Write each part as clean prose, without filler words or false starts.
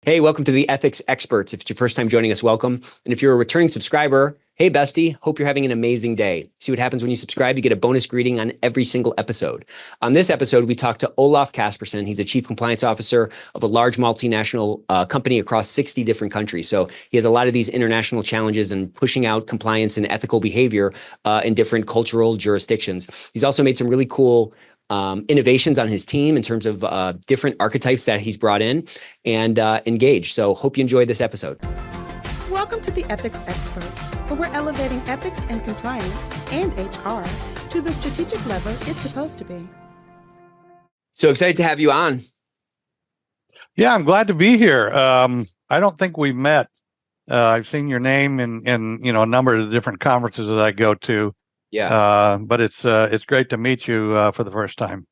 Hey, welcome to the Ethics Experts. If it's your first time joining us, welcome. And if you're a returning subscriber, hey, bestie, hope you're having an amazing day. See what happens when you subscribe? You get a bonus greeting on every single episode. On this episode, we talked to Olaf Casperson. He's a chief compliance officer of a large multinational company across 60 different countries. So he has a lot of these international challenges and pushing out compliance and ethical behavior in different cultural jurisdictions. He's also made some really cool innovations on his team in terms of different archetypes that he's brought in and engaged. So hope you enjoyed this episode. Welcome to the Ethics Experts, where we're elevating ethics and compliance and HR to the strategic level it's supposed to be. So excited to have you on. Yeah, I'm glad to be here. I don't think we've met. I've seen your name in a number of the different conferences that I go to. Yeah. But it's great to meet you for the first time.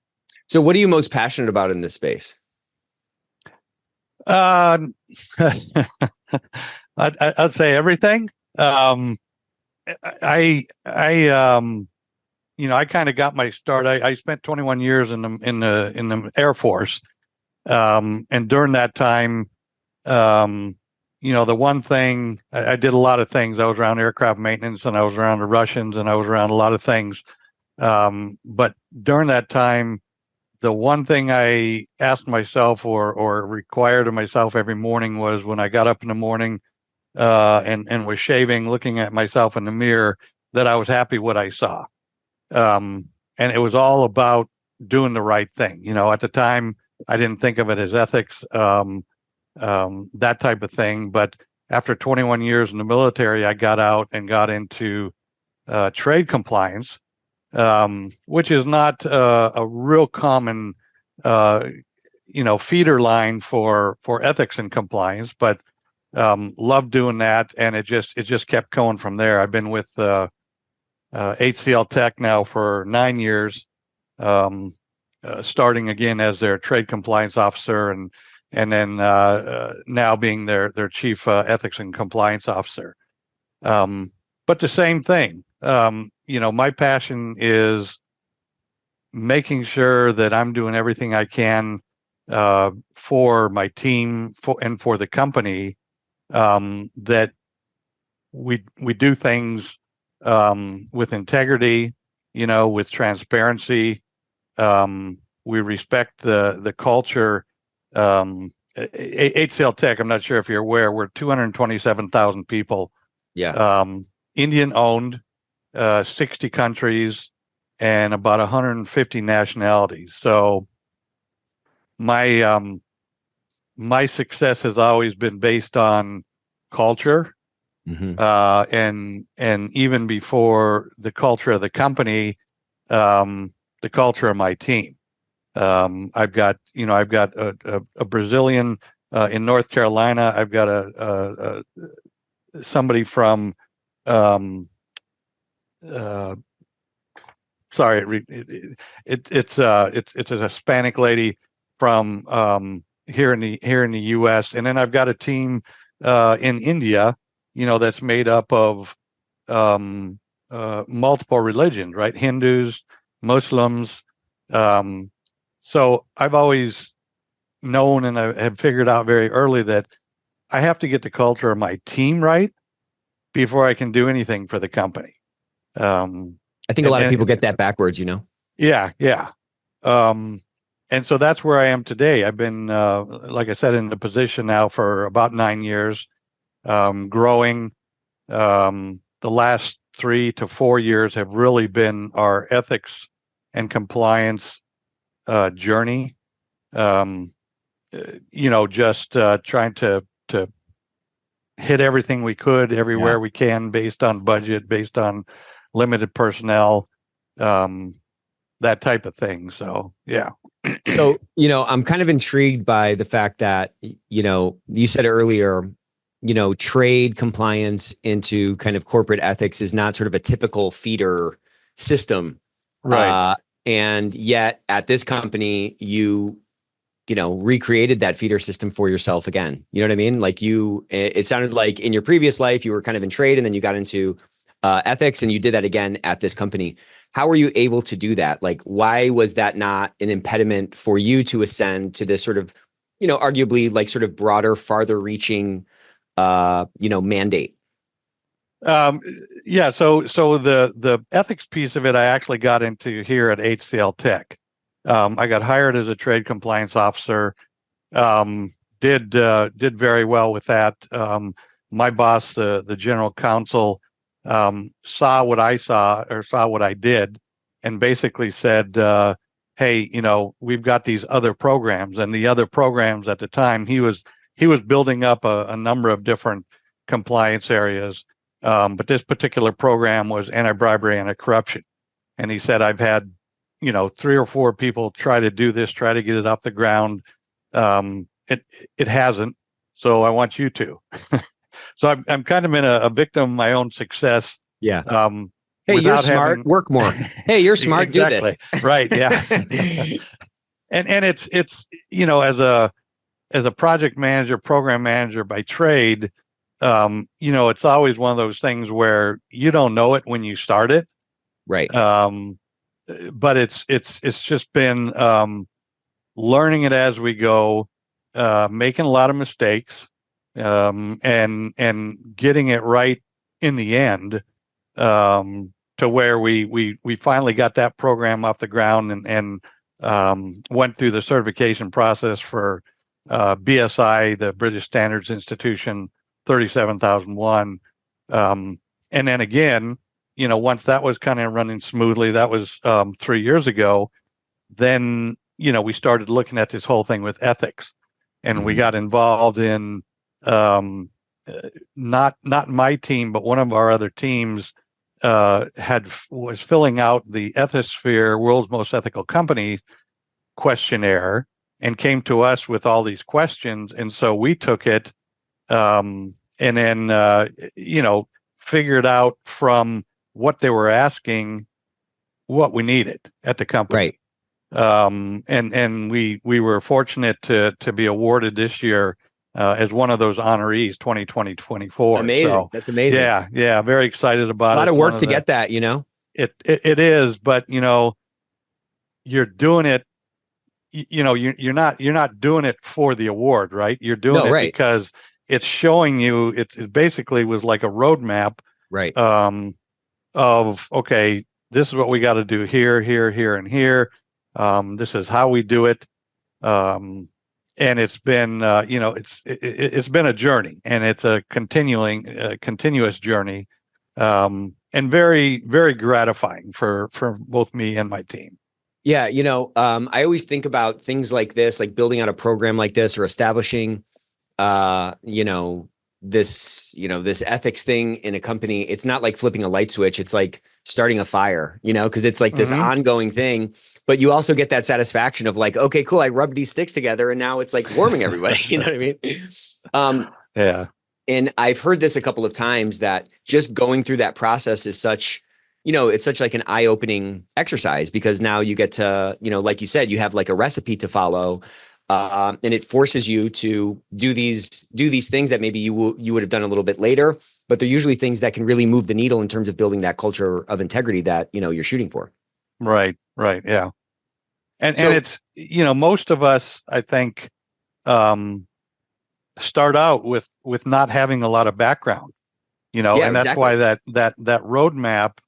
So what are you most passionate about in this space? I'd say everything. I kind of got my start. I spent 21 years in the Air Force, and during that time, the one thing I did a lot of things. I was around aircraft maintenance, and I was around the Russians, and I was around a lot of things. But during that time, the one thing I asked myself or required of myself every morning was when I got up in the morning and was shaving, looking at myself in the mirror, that I was happy what I saw. And it was all about doing the right thing. At the time, I didn't think of it as ethics. That type of thing. But after 21 years in the military, I got out and got into trade compliance, which is not a real common, feeder line for ethics and compliance. But loved doing that, and it just kept going from there. I've been with HCLTech now for 9 years, starting again as their trade compliance officer, and then now being their chief ethics and compliance officer. But the same thing, my passion is making sure that I'm doing everything I can for my team and for the company, that we do things with integrity, with transparency. We respect the culture. HCLTech, I'm not sure if you're aware, we're 227,000 people. Yeah. Indian owned, 60 countries, and about 150 nationalities. So my success has always been based on culture. Mm-hmm. And even before the culture of the company, the culture of my team. I've got a Brazilian in North Carolina. I've got somebody from it's a Hispanic lady from here in the U.S. And then I've got a team in India, that's made up of multiple religions, right? Hindus, Muslims. So I've always known, and I have figured out very early, that I have to get the culture of my team right before I can do anything for the company. I think a lot of people get that backwards, Yeah. And so that's where I am today. I've been, like I said, in the position now for about 9 years, growing. The last 3 to 4 years have really been our ethics and compliance journey. Just trying to hit everything we could everywhere we can, based on budget, based on limited personnel, that type of thing. So, yeah. So, I'm kind of intrigued by the fact that, you said earlier, trade compliance into kind of corporate ethics is not sort of a typical feeder system. Right. And yet at this company, you recreated that feeder system for yourself again. You know what I mean? Like it sounded like in your previous life, you were kind of in trade, and then you got into ethics, and you did that again at this company. How were you able to do that? Like, why was that not an impediment for you to ascend to this sort of arguably like sort of broader, farther reaching, mandate? Yeah. So the ethics piece of it, I actually got into here at HCLTech. I got hired as a trade compliance officer. Did very well with that. My boss, the general counsel, saw what I saw or saw what I did, and basically said, "Hey, we've got these other programs." And the other programs at the time, he was building up a number of different compliance areas. But this particular program was anti-bribery, anti-corruption. And he said, I've had, 3 or 4 people try to do this, try to get it off the ground. It hasn't. So I want you to. So I'm kind of in a victim of my own success. Yeah. Hey, you're smart. Work more. Hey, you're smart. Exactly. Do this. Right. Yeah. and it's as a project manager, program manager by trade, it's always one of those things where you don't know it when you start it. Right. But it's just been learning it as we go, making a lot of mistakes, and getting it right in the end, to where we finally got that program off the ground and went through the certification process for BSI, the British Standards Institution 37001. And then again, once that was kind of running smoothly, that was 3 years ago, then, we started looking at this whole thing with ethics, and we got involved in not my team, but one of our other teams was filling out the Ethisphere World's Most Ethical Company questionnaire, and came to us with all these questions. And so we took it, and then figured out from what they were asking what we needed at the company. Right. And we were fortunate to be awarded this year as one of those honorees 2020-24. Amazing. So, that's amazing. Yeah, very excited about it. A lot of work to get that, It is, but you're doing it, you're not doing it for the award, right? You're doing it because it's showing you, it basically was like a roadmap, right? Of, okay, this is what we got to do here, and here. This is how we do it. And it's been, it's been a journey, and it's a continuous journey, and very, very gratifying for both me and my team. Yeah. I always think about things like this, like building out a program like this, or establishing, this ethics thing in a company. It's not like flipping a light switch. It's like starting a fire, because it's like this ongoing thing, but you also get that satisfaction of like, okay, cool, I rubbed these sticks together and now it's like warming everybody. You know what I mean? Yeah. And I've heard this a couple of times, that just going through that process is such, it's such like an eye-opening exercise, because now you get to, like you said, you have like a recipe to follow. And it forces you to do these things that maybe you would have done a little bit later, but they're usually things that can really move the needle in terms of building that culture of integrity that, you're shooting for. Right. Yeah. And it's, most of us, I think, start out with not having a lot of background, and that's exactly. why that roadmap,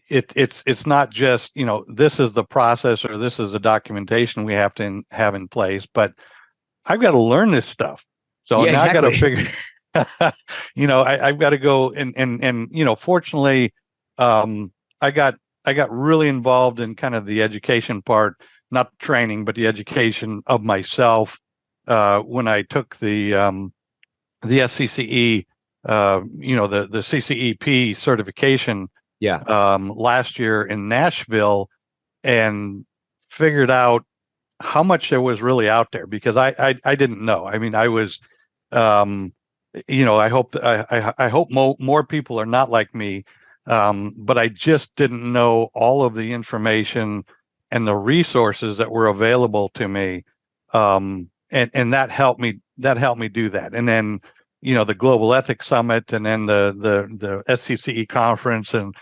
it's not just, this is the process or this is the documentation we have to have in place, but I've got to learn this stuff. So now I got to figure, I've got to go and fortunately, I got really involved in kind of the education part, not training, but the education of myself, when I took the SCCE, the CCEP certification, last year in Nashville, and figured out how much there was really out there, because I didn't know. I mean, I was, I hope more people are not like me, but I just didn't know all of the information and the resources that were available to me, and that helped me do that. And then the Global Ethics Summit, and then the SCCE conference, and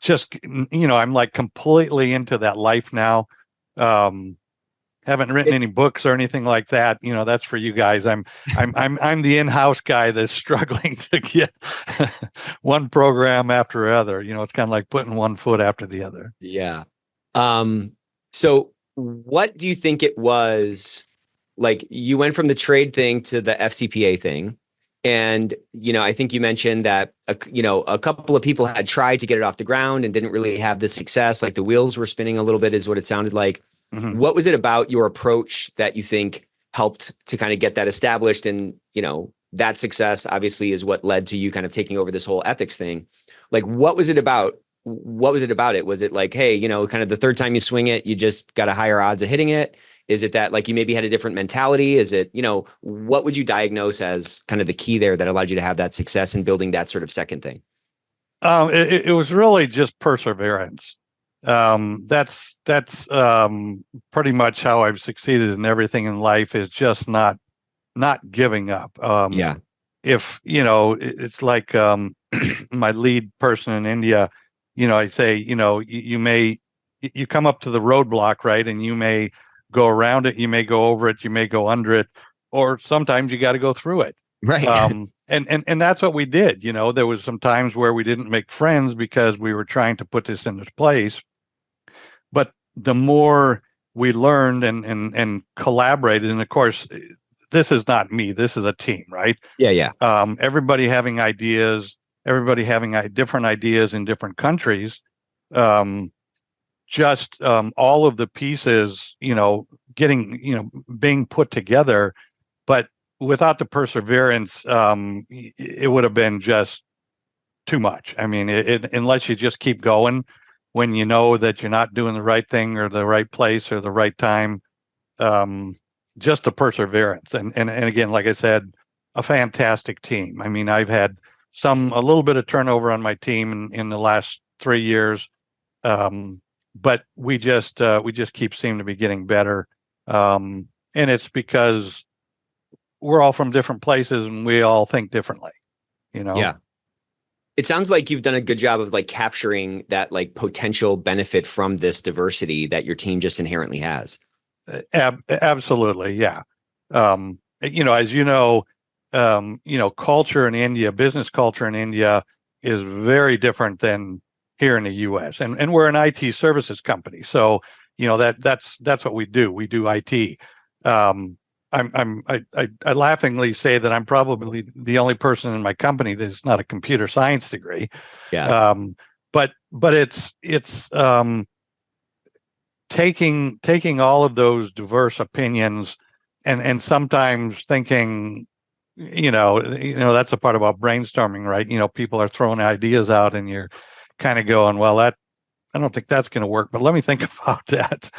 just I'm like completely into that life now. Have haven't written any books or anything like that. That's for you guys. I'm the in-house guy that's struggling to get one program after other. It's kind of like putting one foot after the other. Yeah. So what do you think it was? Like, you went from the trade thing to the FCPA thing. And, I think you mentioned that, a couple of people had tried to get it off the ground and didn't really have the success. Like, the wheels were spinning a little bit is what it sounded like. Mm-hmm. What was it about your approach that you think helped to kind of get that established? And, that success obviously is what led to you kind of taking over this whole ethics thing. Like, what was it about? What was it about it? Was it like, hey, kind of the third time you swing it, you just got a higher odds of hitting it? Is it that, like, you maybe had a different mentality? Is it, what would you diagnose as kind of the key there that allowed you to have that success in building that sort of second thing? It was really just perseverance. That's pretty much how I've succeeded in everything in life, is just not giving up. Yeah. If, it's like, my lead person in India, I say, you come up to the roadblock, right? And you may go around it, you may go over it, you may go under it, or sometimes you got to go through it. Right. And that's what we did. There was some times where we didn't make friends because we were trying to put this into place. But the more we learned and collaborated, and of course, this is not me, this is a team, right? Yeah. Everybody having ideas, everybody having different ideas in different countries. Just all of the pieces, getting, being put together, but without the perseverance, it would have been just too much. I mean, unless you just keep going when you know that you're not doing the right thing or the right place or the right time, just the perseverance. And again, like I said, a fantastic team. I mean, I've had a little bit of turnover on my team in the last 3 years. But we just keep seeming to be getting better. And it's because we're all from different places and we all think differently, Yeah. It sounds like you've done a good job of, like, capturing that, like, potential benefit from this diversity that your team just inherently has. Absolutely. Yeah. As culture in India, business culture in India is very different than here in the U.S. and we're an IT services company, so that's what we do. We do IT. I laughingly say that I'm probably the only person in my company that's not a computer science degree. Yeah. But it's taking all of those diverse opinions and sometimes thinking, that's a part about brainstorming, right? People are throwing ideas out and you're kind of going, well, I don't think that's going to work, but let me think about that.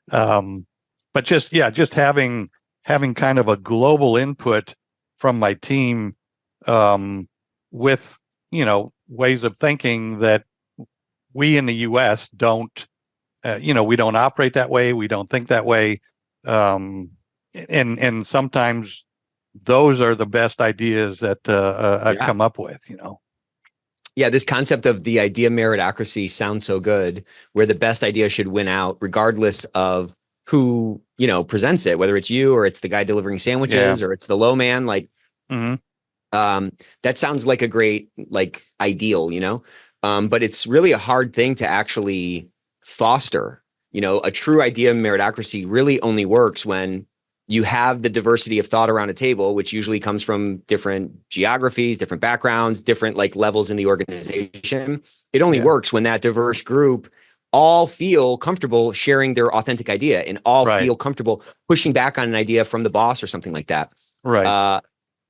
But just having kind of a global input from my team, with, ways of thinking that we in the U.S. don't, we don't operate that way. We don't think that way. And sometimes those are the best ideas that I've come up with, Yeah, this concept of the idea meritocracy sounds so good, where the best idea should win out, regardless of who, presents it, whether it's you or it's the guy delivering sandwiches or it's the low man. Like, that sounds like a great, like, ideal, but it's really a hard thing to actually foster. A true idea meritocracy really only works when you have the diversity of thought around a table, which usually comes from different geographies, different backgrounds, different, like, levels in the organization. It only works when that diverse group all feel comfortable sharing their authentic idea and all feel comfortable pushing back on an idea from the boss or something like that. Right.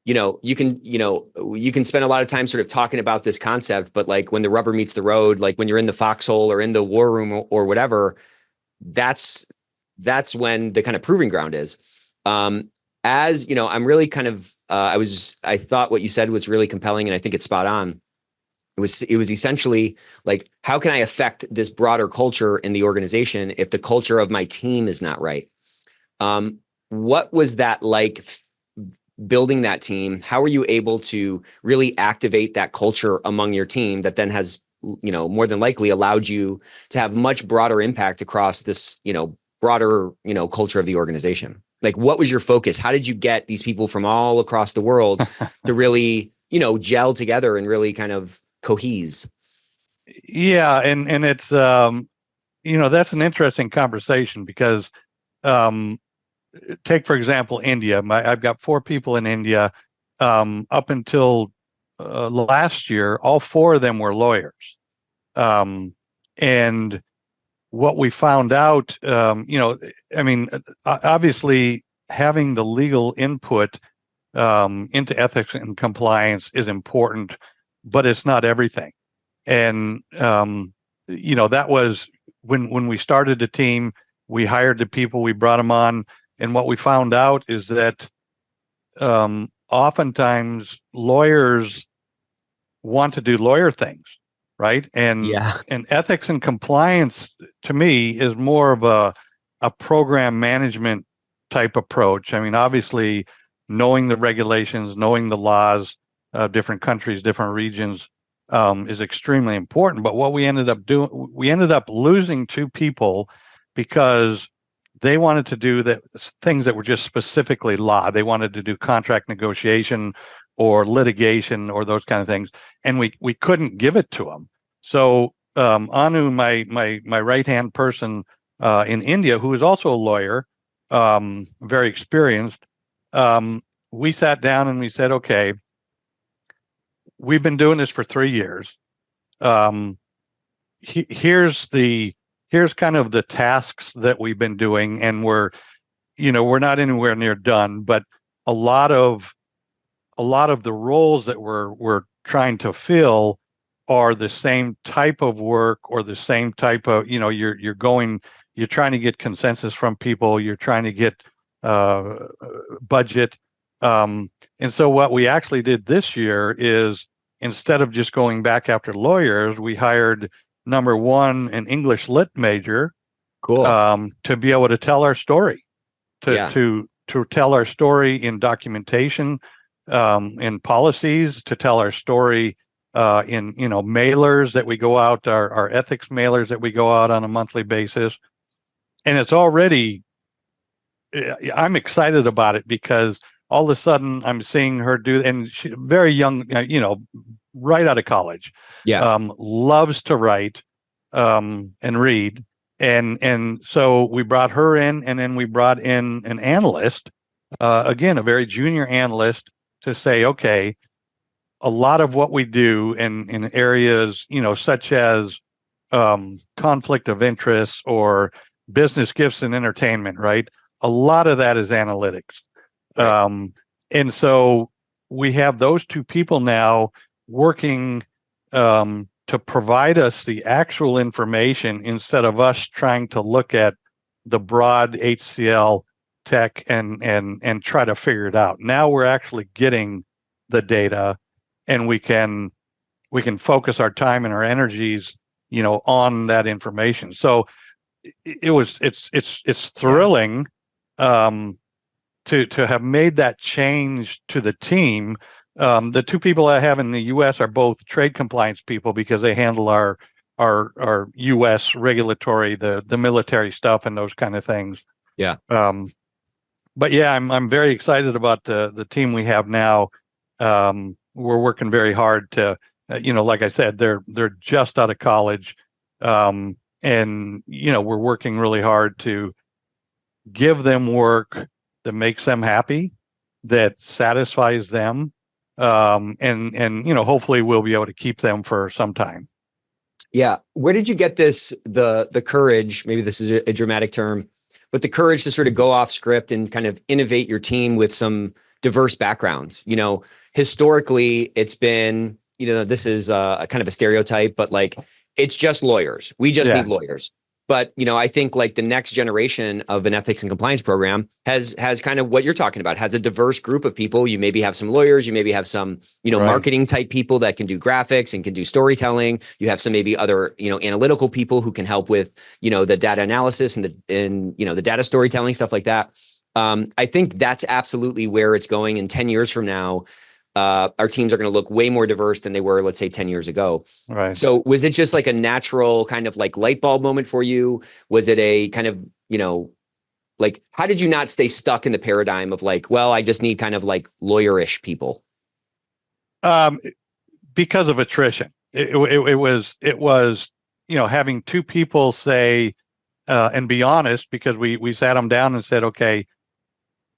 You can spend a lot of time sort of talking about this concept, but, like, when the rubber meets the road, like when you're in the foxhole or in the war room or whatever, that's when the kind of proving ground is. As you know, I'm really kind of, I thought what you said was really compelling, and I think it's spot on. It was essentially like, how can I affect this broader culture in the organization if the culture of my team is not right? What was that like, building that team? How were you able to really activate that culture among your team that then has, more than likely allowed you to have much broader impact across this, broader, culture of the organization? Like, what was your focus? How did you get these people from all across the world to really, gel together and really kind of cohese? Yeah, and it's that's an interesting conversation because take for example India. I've got 4 people in India. Up until last year, all 4 of them were lawyers, and what we found out, obviously having the legal input into ethics and compliance is important, but it's not everything. And that was when we started the team. We hired the people, we brought them on, and what we found out is that oftentimes lawyers want to do lawyer things, right? And ethics and compliance to me is more of a program management type approach. I mean, obviously knowing the regulations, knowing the laws of different countries, different regions is extremely important. But what we ended up doing, we ended up losing 2 people because they wanted to do things that were just specifically law. They wanted to do contract negotiation or litigation or those kind of things, and we couldn't give it to them. So Anu, my right hand person in India, who is also a lawyer, very experienced, we sat down and we said, okay, we've been doing this for 3 years. Here's kind of the tasks that we've been doing, and we're not anywhere near done, but a lot of the roles that we're trying to fill are the same type of work or the same type of, you're trying to get consensus from people, you're trying to get budget. And so what we actually did this year is, instead of just going back after lawyers, we hired, number 1, an English lit major, cool, to be able to tell our story, to tell our story in documentation, in policies, to tell our story in mailers that we go out, our ethics mailers that we go out on a monthly basis. And it's already, I'm excited about it because all of a sudden I'm seeing her do, and she's very young, right out of college, loves to write and read. And so we brought her in, and then we brought in an analyst, again, a very junior analyst, to say, okay, a lot of what we do in areas, such as conflict of interest or business gifts and entertainment, right? A lot of that is analytics. Right. And so we have those 2 people now working to provide us the actual information, instead of us trying to look at the broad HCL tech and try to figure it out. Now we're actually getting the data, and we can focus our time and our energies, on that information. So it's thrilling to have made that change to the team. The 2 people I have in the U.S. are both trade compliance people, because they handle our U.S. regulatory, the military stuff and those kind of things. Yeah. But yeah, I'm very excited about the team we have now. We're working very hard to, like I said, they're just out of college, and we're working really hard to give them work that makes them happy, that satisfies them, and hopefully we'll be able to keep them for some time. Yeah. Where did you get the courage? Maybe this is a dramatic term, but the courage to sort of go off script and kind of innovate your team with some diverse backgrounds. Historically, it's been, this is a kind of a stereotype, but like, it's just lawyers. We just need lawyers. But, I think like the next generation of an ethics and compliance program has kind of what you're talking about, has a diverse group of people. You maybe have some lawyers, you maybe have some, marketing type people that can do graphics and can do storytelling. You have some maybe other, analytical people who can help with, the data analysis and the data storytelling, stuff like that. I think that's absolutely where it's going in 10 years from now. our teams are going to look way more diverse than they were, let's say 10 years ago. Right. So was it just like a natural kind of like light bulb moment for you? Was it a kind of, like, how did you not stay stuck in the paradigm of like, well, I just need kind of like lawyerish people? Because of attrition. It was, having two people say, and be honest, because we sat them down and said, okay,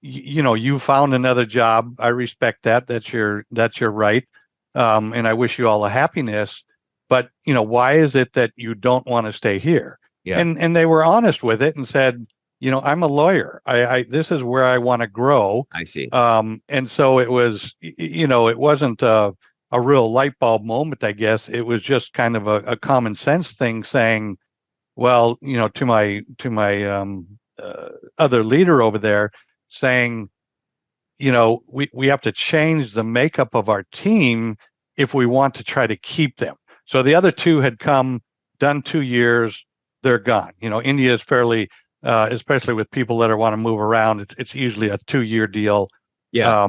you found another job. I respect that. That's your right. And I wish you all the happiness, but why is it that you don't want to stay here? Yeah. And they were honest with it and said, I'm a lawyer. This is where I want to grow. I see. And so it was, it wasn't a real light bulb moment, I guess. It was just kind of a common sense thing saying, well, to my other leader over there, saying, we have to change the makeup of our team if we want to try to keep them. So the other two had come, done 2 years, they're gone. India is fairly, especially with people that want to move around, it's usually a 2-year deal. Yeah.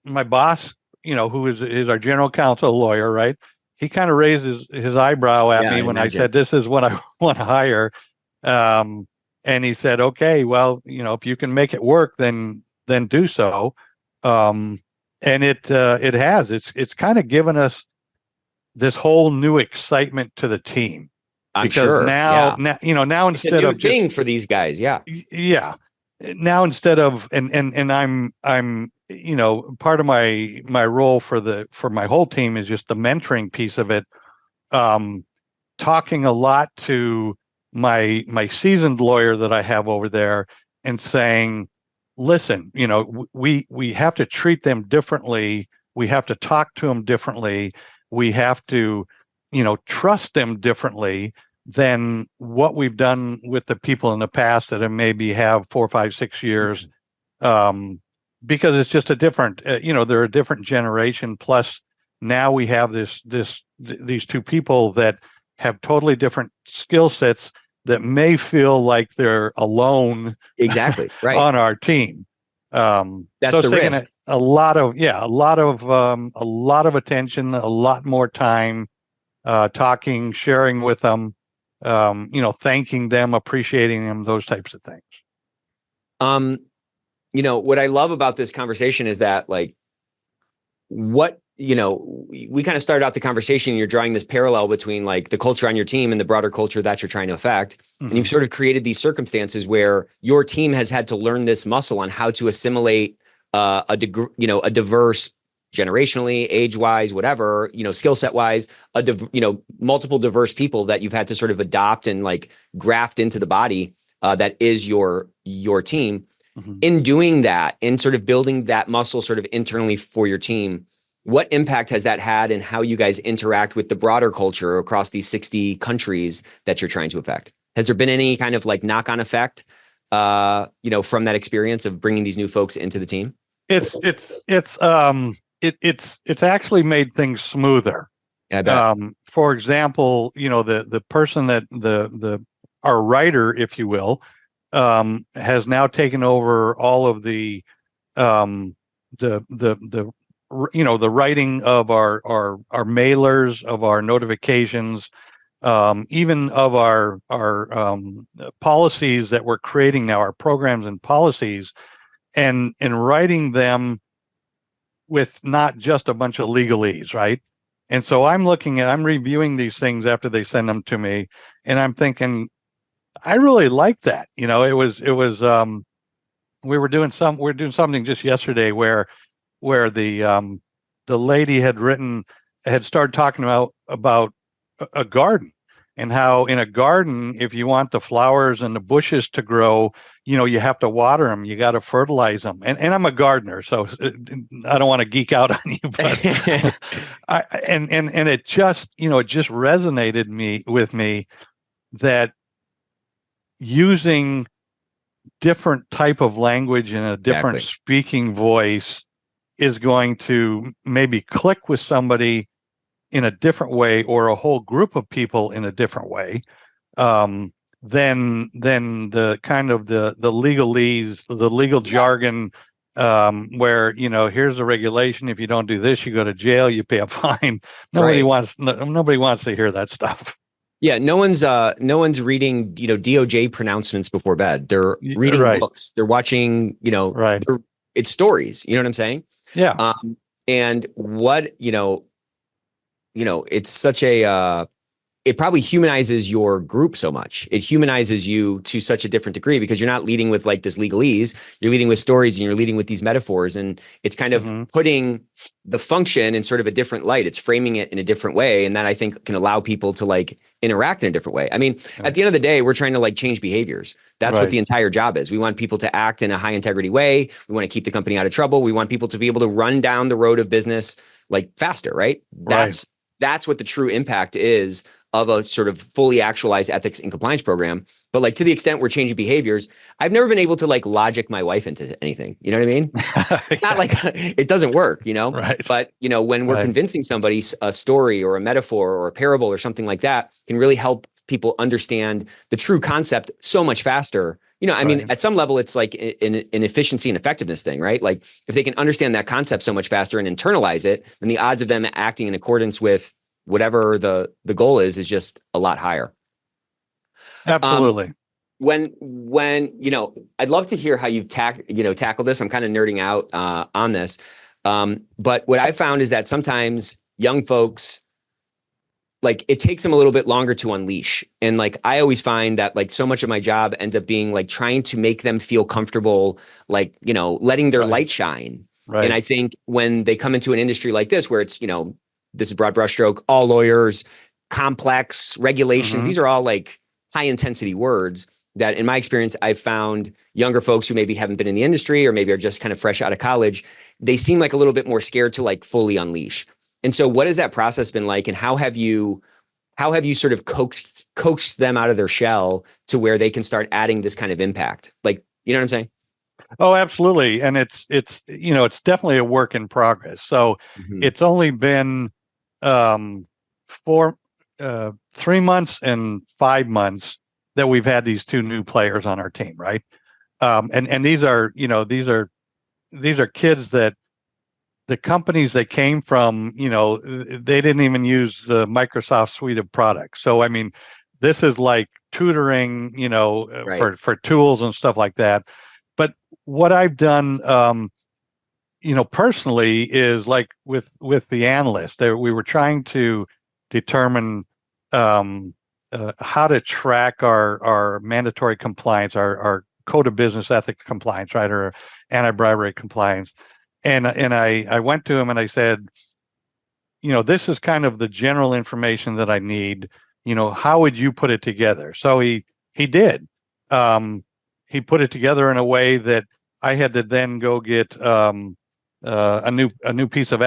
My boss, who is our general counsel, lawyer, right? He kind of raised his eyebrow at me when I said, this is what I want to hire. And he said, okay, well, if you can make it work, then do so. And it has. It's kind of given us this whole new excitement to the team. I'm sure. Now instead it's a new of thing for these guys, yeah. Now instead of and I'm part of my role for my whole team is just the mentoring piece of it. Talking a lot to my seasoned lawyer that I have over there and saying, listen, we have to treat them differently. We have to talk to them differently. We have to, trust them differently than what we've done with the people in the past that have maybe have 4, 5, 6 years. Because it's just a different, they're a different generation. Plus now we have these two people that have totally different skill sets that may feel like they're alone exactly right on our team. That's so the risk. A lot of attention, a lot more time, talking, sharing with them, thanking them, appreciating them, those types of things. What I love about this conversation is that like we kind of started out the conversation, you're drawing this parallel between like the culture on your team and the broader culture that you're trying to affect. Mm-hmm. And you've sort of created these circumstances where your team has had to learn this muscle on how to assimilate a diverse, generationally, age-wise, whatever, skill set wise, multiple diverse people that you've had to sort of adopt and like graft into the body that is your team. Mm-hmm. In doing that, in sort of building that muscle sort of internally for your team, what impact has that had in how you guys interact with the broader culture across these 60 countries that you're trying to affect? Has there been any kind of like knock-on effect, from that experience of bringing these new folks into the team? It's actually made things smoother. I bet. For example, the person that our writer, if you will, has now taken over all of the writing of our mailers, of our notifications, even of our policies that we're creating now, our programs and policies, and writing them with not just a bunch of legalese, right? And so I'm reviewing these things after they send them to me, and I'm thinking, I really like that. We were doing something just yesterday where the lady had started talking about a garden, and how in a garden, if you want the flowers and the bushes to grow, you have to water them, you got to fertilize them. And I'm a gardener, so I don't want to geek out on you, but it just resonated with me that using different type of language and a different speaking voice is going to maybe click with somebody in a different way, or a whole group of people in a different way, than the kind of the legalese, the legal jargon, where, here's a regulation. If you don't do this, you go to jail, you pay a fine. Nobody wants to hear that stuff. Yeah, no one's reading, DOJ pronouncements before bed. They're reading books. They're watching, it's stories. You know what I'm saying? Yeah. And what, it's such a it probably humanizes your group so much. It humanizes you to such a different degree because you're not leading with like this legalese. You're leading with stories and you're leading with these metaphors. And it's kind of putting the function in sort of a different light. It's framing it in a different way. And that I think can allow people to like interact in a different way. I mean, at the end of the day, we're trying to like change behaviors. That's what the entire job is. We want people to act in a high integrity way. We want to keep the company out of trouble. We want people to be able to run down the road of business like faster, right? That's what the true impact is of a sort of fully actualized ethics and compliance program. But like to the extent we're changing behaviors, I've never been able to like logic my wife into anything. You know what I mean? Not like it doesn't work, Right. But when we're convincing somebody a story or a metaphor or a parable or something like that can really help people understand the true concept so much faster. I mean, at some level, it's like an efficiency and effectiveness thing, right? Like if they can understand that concept so much faster and internalize it, then the odds of them acting in accordance with whatever the goal is just a lot higher. Absolutely. When I'd love to hear how you've tackled this. I'm kind of nerding out on this. But what I found is that sometimes young folks, like it takes them a little bit longer to unleash. And like, I always find that like so much of my job ends up being like trying to make them feel comfortable, like, letting their light shine. Right. And I think when they come into an industry like this, where it's, this is broad brushstroke, all lawyers, complex regulations. These are all like high intensity words that in my experience, I've found younger folks who maybe haven't been in the industry or maybe are just kind of fresh out of college, they seem like a little bit more scared to like fully unleash. And so what has that process been like? And how have you sort of coaxed them out of their shell to where they can start adding this kind of impact? Like, you know what I'm saying? Oh, absolutely. And it's definitely a work in progress. So it's only been 3 months and 5 months that we've had these two new players on our team, right? And these are kids that the companies they came from, they didn't even use the Microsoft suite of products. So I mean, this is like tutoring, for tools and stuff like that. But what I've done, personally is like with the analyst, we were trying to determine how to track our mandatory compliance, our code of business ethics compliance, right, or anti-bribery compliance. And I went to him and I said, this is kind of the general information that I need. How would you put it together? So he did. He put it together in a way that I had to then go get a new piece of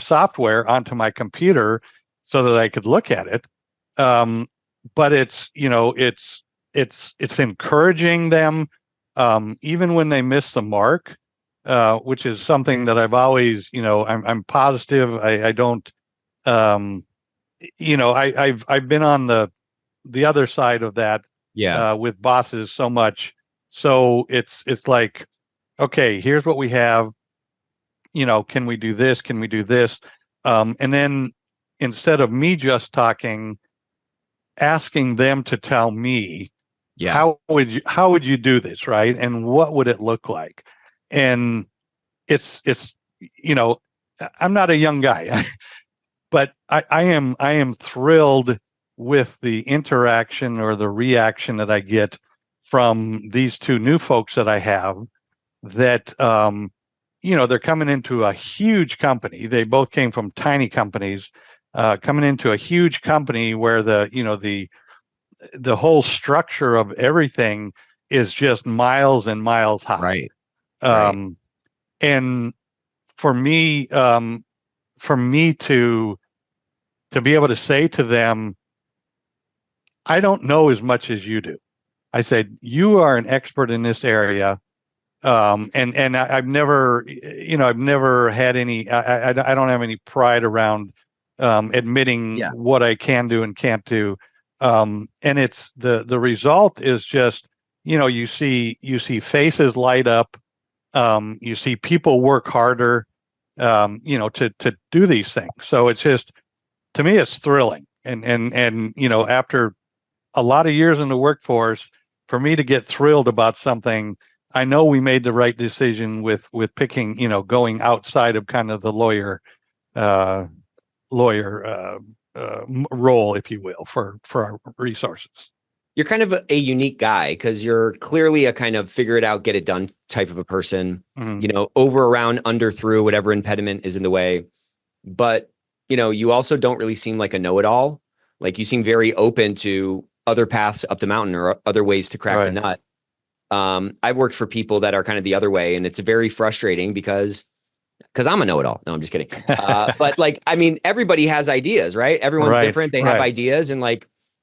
software onto my computer so that I could look at it. But it's encouraging them even when they miss the mark, which is something that I've always, I'm positive. I don't, I've been on the other side of that with bosses so much. So it's like, okay, here's what we have. Can we do this? Can we do this? And then instead of me just talking, asking them to tell me, how would you do this, right? And what would it look like? And it's I'm not a young guy, but I am thrilled with the interaction or the reaction that I get from these two new folks that I have that, they're coming into a huge company. They both came from tiny companies, coming into a huge company where the whole structure of everything is just miles and miles high. Right. And for me to be able to say to them, I don't know as much as you do. I said, you are an expert in this area. And I've never had any, I don't have any pride around admitting what I can do and can't do. And it's the result is just, you see faces light up. You see people work harder, to do these things. So it's just, to me, it's thrilling. And after a lot of years in the workforce, for me to get thrilled about something, I know we made the right decision with picking, going outside of kind of the uh, lawyer role, if you will, for our resources. You're kind of a unique guy because you're clearly a kind of figure it out, get it done type of a person, over, around, under, through, whatever impediment is in the way. But, you also don't really seem like a know-it-all. Like, you seem very open to other paths up the mountain or other ways to crack the nut. I've worked for people that are kind of the other way, and it's very frustrating because I'm a know-it-all. No, I'm just kidding. But everybody has ideas, right? Everyone's different. They have ideas, and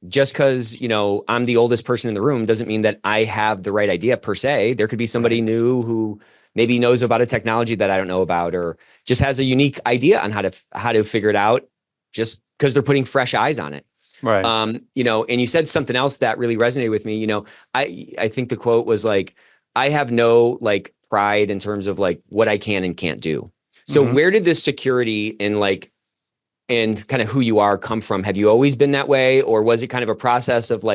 just because, I'm the oldest person in the room doesn't mean that I have the right idea per se. There could be somebody new who maybe knows about a technology that I don't know about, or just has a unique idea on how to figure it out, just because they're putting fresh eyes on it. Right. And you said something else that really resonated with me. I think the quote was I have no pride in terms of what I can and can't do. So where did this security and kind of who you are come from? Have you always been that way, or was it kind of a process of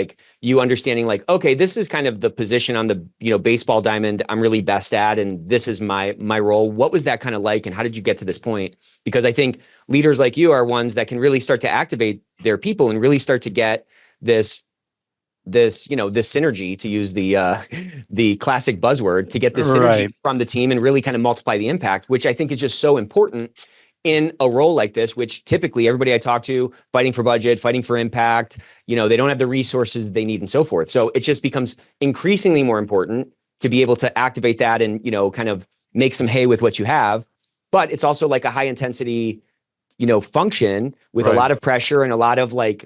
you understanding okay, this is kind of the position on the baseball diamond I'm really best at, and this is my role? What was that kind of like, and how did you get to this point? Because I think leaders like you are ones that can really start to activate their people and really start to get this synergy, to use the classic buzzword, to get this synergy from the team and really kind of multiply the impact, which I think is just so important in a role like this, which typically everybody I talk to, fighting for budget, fighting for impact, they don't have the resources they need and so forth. So it just becomes increasingly more important to be able to activate that and, kind of make some hay with what you have. But it's also a high intensity, function with a lot of pressure and a lot of a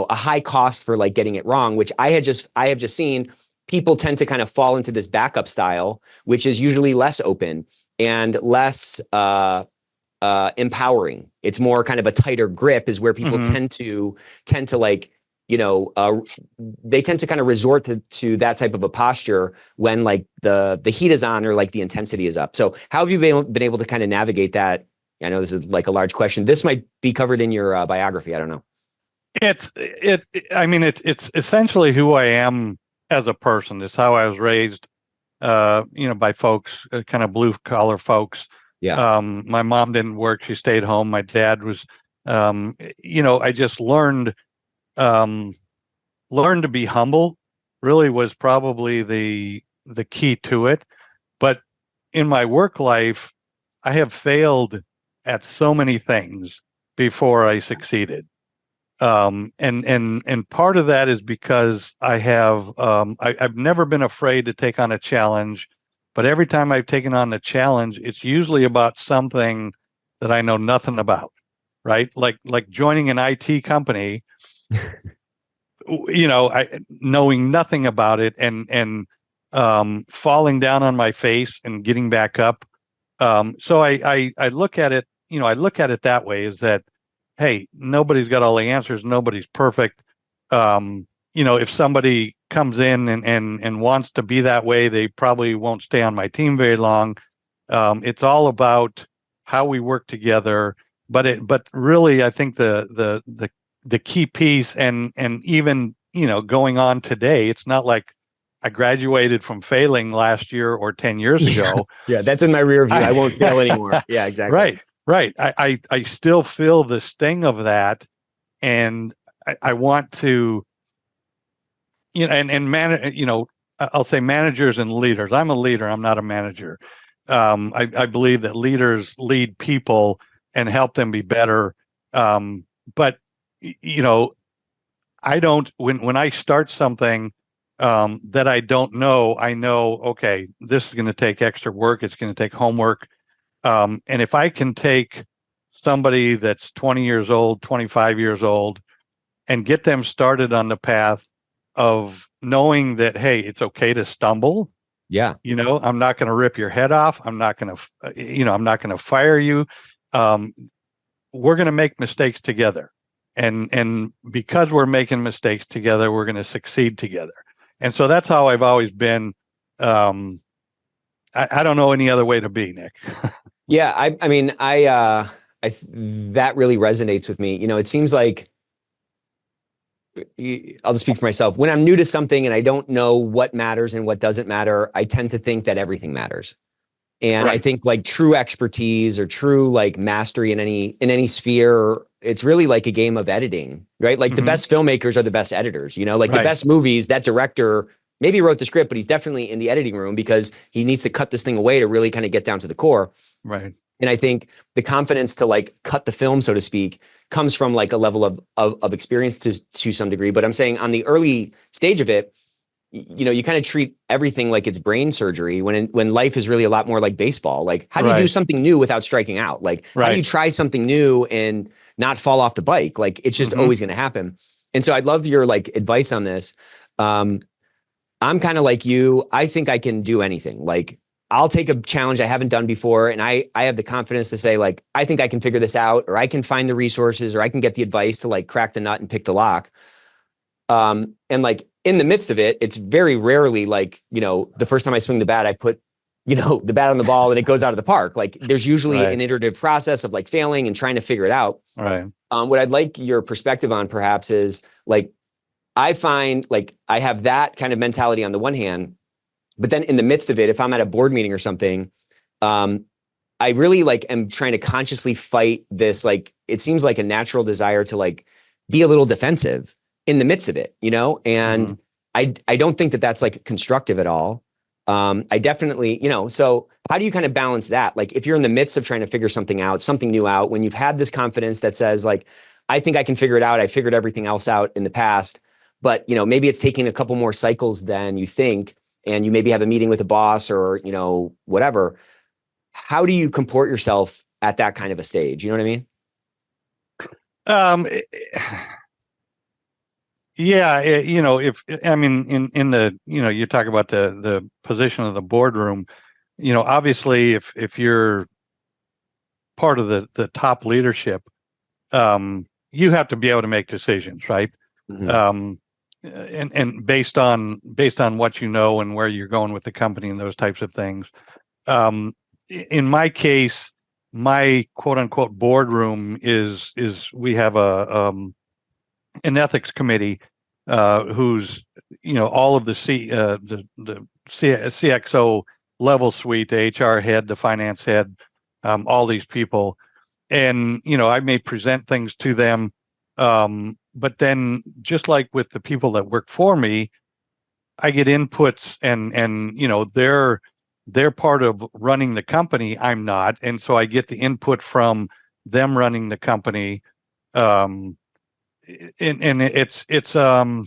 high cost for getting it wrong, which I have just seen people tend to kind of fall into this backup style, which is usually less open and less, empowering. It's more kind of a tighter grip, is where people tend to they tend to kind of resort to that type of a posture when the heat is on, or the intensity is up. So how have you been able to kind of navigate that? I know this is a large question. This might be covered in your biography. I don't know. It's essentially who I am as a person. It's how I was raised, by folks, kind of blue collar folks. Yeah. My mom didn't work. She stayed home. My dad was, I just learned to be humble, really was probably the key to it. But in my work life, I have failed at so many things before I succeeded. And part of that is because I've never been afraid to take on a challenge. But every time I've taken on the challenge, it's usually about something that I know nothing about, right? Like joining an IT company, knowing nothing about it, and falling down on my face and getting back up. So I look at it, I look at it that way, is that, hey, nobody's got all the answers, nobody's perfect. If somebody comes in and wants to be that way, they probably won't stay on my team very long. It's all about how we work together. But really, I think the key piece, and even going on today, it's not like I graduated from failing last year or 10 years ago. Yeah, that's in my rear view. I won't fail anymore. Yeah, exactly. Right. I still feel the sting of that, and I want to. I'll say managers and leaders. I'm a leader. I'm not a manager. I believe that leaders lead people and help them be better. But I don't. When I start something that I don't know, I know, okay, this is going to take extra work. It's going to take homework. And if I can take somebody that's 20 years old, 25 years old, and get them started on the path of knowing that, hey, it's okay to stumble. Yeah. I'm not going to rip your head off. I'm not going to fire you. We're going to make mistakes together. And because we're making mistakes together, we're going to succeed together. And so that's how I've always been, I don't know any other way to be, Nick. Yeah, I mean, that really resonates with me. It seems like I'll just speak for myself. When I'm new to something and I don't know what matters and what doesn't matter, I tend to think that everything matters. And I think like true expertise or true like mastery in any sphere, it's really like a game of editing, right? Like the best filmmakers are the best editors, like the best movies, that director maybe wrote the script, but he's definitely in the editing room because he needs to cut this thing away to really kind of get down to the core. Right. And I think the confidence to like cut the film, so to speak, comes from like a level of experience to some degree. But I'm saying on the early stage of it, you kind of treat everything like it's brain surgery when life is really a lot more like baseball. Like, how do you do something new without striking out? Like, how do you try something new and not fall off the bike? Like, it's just always going to happen. And so I'd love your like advice on this. I'm kind of like you. I think I can do anything. Like, I'll take a challenge I haven't done before. And I have the confidence to say, like, I think I can figure this out, or I can find the resources, or I can get the advice to like crack the nut and pick the lock. And like in the midst of it, it's very rarely like, the first time I swing the bat, I put, the bat on the ball and it goes out of the park. Like there's usually an iterative process of like failing and trying to figure it out. Right. What I'd like your perspective on perhaps is like, I find like I have that kind of mentality on the one hand, but then in the midst of it, if I'm at a board meeting or something, I really like am trying to consciously fight this, like, it seems like a natural desire to like be a little defensive in the midst of it, and I don't think that that's like constructive at all. I definitely, so how do you kind of balance that? Like if you're in the midst of trying to figure something out, something new out, when you've had this confidence that says like, I think I can figure it out. I figured everything else out in the past, but maybe it's taking a couple more cycles than you think, and you maybe have a meeting with a boss or, whatever. How do you comport yourself at that kind of a stage? You know what I mean? Yeah, if I mean in the you talk about the position of the boardroom, obviously if you're part of the top leadership, you have to be able to make decisions, right? And based on what you know and where you're going with the company and those types of things. In my case, my quote unquote boardroom is we have an ethics committee, who's all of the CXO level suite, the HR head, the finance head, all these people, and I may present things to them, but then just like with the people that work for me, I get inputs, and they're part of running the company. I'm not, and so I get the input from them running the company. And it's I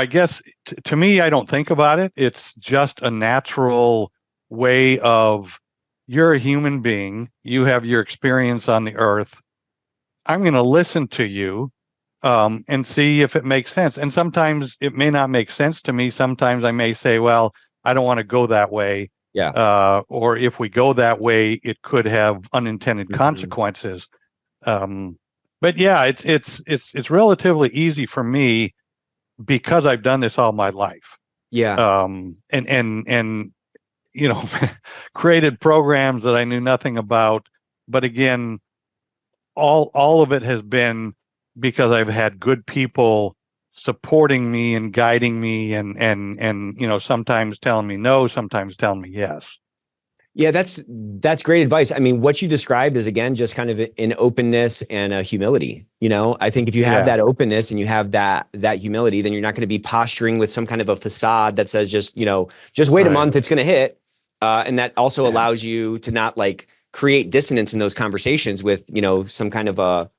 guess to me, I don't think about it. It's just a natural way of, you're a human being. You have your experience on the earth. I'm going to listen to you, and see if it makes sense. And sometimes it may not make sense to me. Sometimes I may say, well, I don't want to go that way. Yeah. Or if we go that way, it could have unintended consequences. But yeah, it's relatively easy for me because I've done this all my life. Yeah. And created programs that I knew nothing about. But again, all of it has been because I've had good people supporting me and guiding me, and sometimes telling me no, sometimes telling me yes. Yeah, that's great advice. I mean, what you described is, again, just kind of an openness and a humility. I think if you have that openness and you have that humility, then you're not going to be posturing with some kind of a facade that says just wait a month, it's going to hit. And that also allows you to not like create dissonance in those conversations with, some kind of a,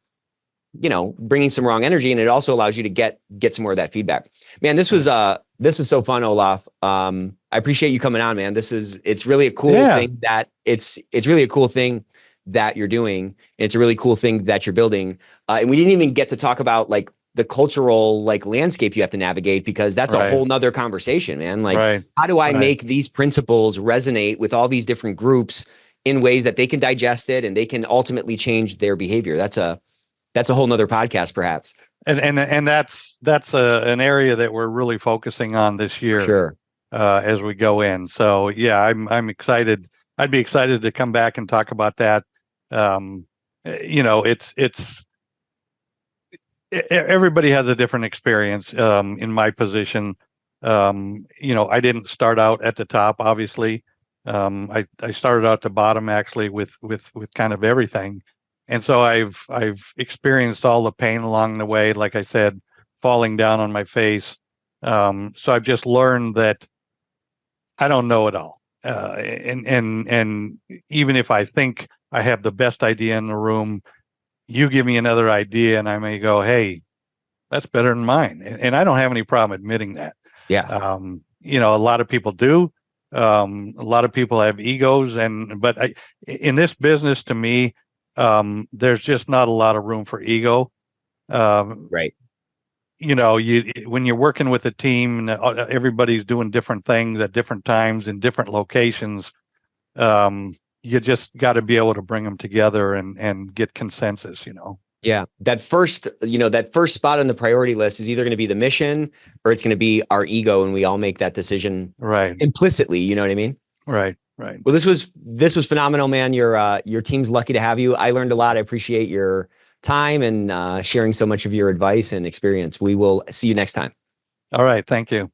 bringing some wrong energy. And it also allows you to get some more of that feedback. Man, this was so fun, Olaf. I appreciate you coming on, man. It's really a cool thing that it's really a cool thing that you're doing. And it's a really cool thing that you're building. And we didn't even get to talk about like the cultural like landscape you have to navigate, because that's a whole nother conversation, man. Like, how do I make these principles resonate with all these different groups in ways that they can digest it and they can ultimately change their behavior? That's a whole nother podcast, perhaps. And that's an area that we're really focusing on this year. Sure. as we go in. So yeah, I'm excited. I'd be excited to come back and talk about that. Everybody has a different experience. In my position, I didn't start out at the top, obviously. I started out the bottom actually with kind of everything. And so I've experienced all the pain along the way, like I said, falling down on my face. So I've just learned that I don't know it all. And even if I think I have the best idea in the room, you give me another idea and I may go, hey, that's better than mine. And I don't have any problem admitting that. Yeah. A lot of people do. A lot of people have egos, but in this business, to me, there's just not a lot of room for ego. Right. When you're working with a team and everybody's doing different things at different times in different locations, you just got to be able to bring them together and get consensus. Yeah. That first spot on the priority list is either going to be the mission or it's going to be our ego, and we all make that decision right implicitly. You know what I mean? Right. Well, this was phenomenal, man. Your team's lucky to have you. I learned a lot. I appreciate your time and sharing so much of your advice and experience. We will see you next time. All right. Thank you.